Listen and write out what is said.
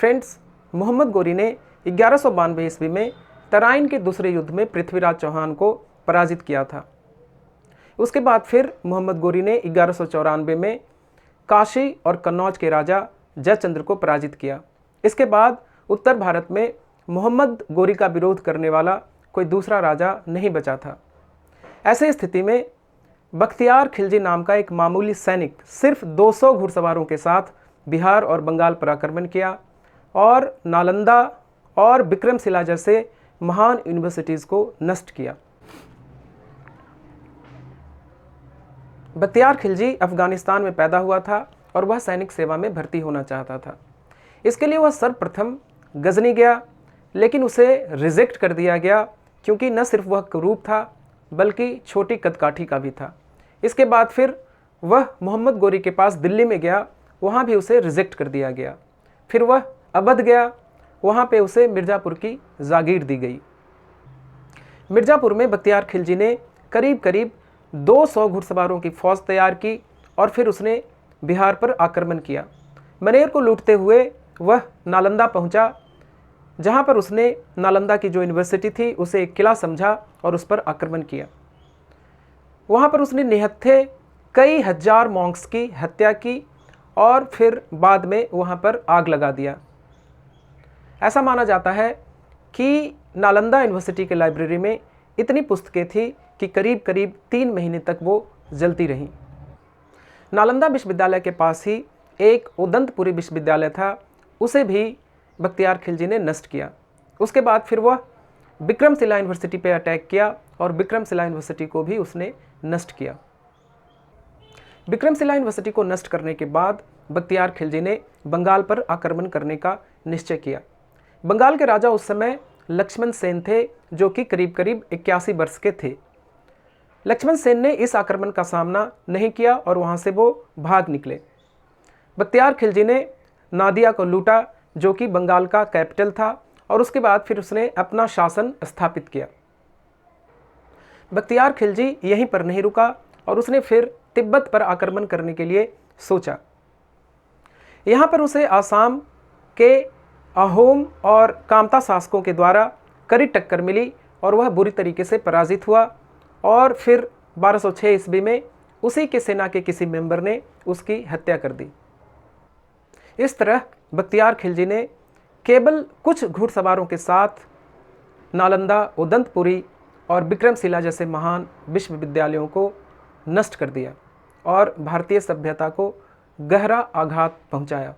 Friends, Mohammad Ghori ने 1192 ईस्वी में तराइन के दूसरे युद्ध में पृथ्वीराज चौहान को पराजित किया था। उसके बाद फिर मोहम्मद गोरी ने 1194 में काशी और कन्नौज के राजा जयचंद्र को पराजित किया। इसके बाद उत्तर भारत में मोहम्मद गोरी का विरोध करने वाला कोई दूसरा राजा नहीं बचा था। ऐसे स्थिति में बख्तियार खिलजी नाम का एक मामूली सैनिक सिर्फ 200 घुड़सवारों के साथ बिहार और बंगाल पर आक्रमण किया और नालंदा और विक्रमशिला जैसे महान यूनिवर्सिटीज़ को नष्ट किया। बख्तियार खिलजी अफगानिस्तान में पैदा हुआ था और वह सैनिक सेवा में भर्ती होना चाहता था। इसके लिए वह सर्वप्रथम गजनी गया, लेकिन उसे रिजेक्ट कर दिया गया क्योंकि न सिर्फ वह कुरूप था बल्कि छोटी कदकाठी का भी था। इसके बाद फिर वह मोहम्मद गोरी के पास दिल्ली में गया, वहाँ भी उसे रिजेक्ट कर दिया गया। फिर वह अवध गया, वहाँ पे उसे मिर्ज़ापुर की जागीर दी गई। मिर्ज़ापुर में बख्तियार खिलजी ने करीब करीब 200 घुड़सवारों की फ़ौज तैयार की और फिर उसने बिहार पर आक्रमण किया। मनेर को लूटते हुए वह नालंदा पहुंचा, जहां पर उसने नालंदा की जो यूनिवर्सिटी थी उसे एक किला समझा और उस पर आक्रमण किया। वहां पर उसने निहत्थे कई हजार मॉन्क्स की हत्या की और फिर बाद में वहां पर आग लगा दिया। ऐसा माना जाता है कि नालंदा यूनिवर्सिटी के लाइब्रेरी में इतनी पुस्तकें थी कि करीब करीब 3 महीने तक वो जलती रहीं। नालंदा विश्वविद्यालय के पास ही एक उदंतपुरी विश्वविद्यालय था, उसे भी बख्तियार खिलजी ने नष्ट किया। उसके बाद फिर वह विक्रमशिला यूनिवर्सिटी पर अटैक किया और विक्रमशिला यूनिवर्सिटी को भी उसने नष्ट किया। विक्रमशिला यूनिवर्सिटी को नष्ट करने के बाद बख्तियार खिलजी ने बंगाल पर आक्रमण करने का निश्चय किया। बंगाल के राजा उस समय लक्ष्मण सेन थे, जो कि करीब करीब 81 वर्ष के थे। लक्ष्मण सेन ने इस आक्रमण का सामना नहीं किया और वहाँ से वो भाग निकले। बख्तियार खिलजी ने नादिया को लूटा, जो कि बंगाल का कैपिटल था, और उसके बाद फिर उसने अपना शासन स्थापित किया। बख्तियार खिलजी यहीं पर नहीं रुका और उसने फिर तिब्बत पर आक्रमण करने के लिए सोचा। यहाँ पर उसे आसाम के अहोम और कामता शासकों के द्वारा कड़ी टक्कर मिली और वह बुरी तरीके से पराजित हुआ और फिर 1206 ईस्वी में उसी के सेना के किसी मेंबर ने उसकी हत्या कर दी। इस तरह बख्तियार खिलजी ने केवल कुछ घुड़सवारों के साथ नालंदा, उदंतपुरी और विक्रमशिला जैसे महान विश्वविद्यालयों को नष्ट कर दिया और भारतीय सभ्यता को गहरा आघात पहुंचाया।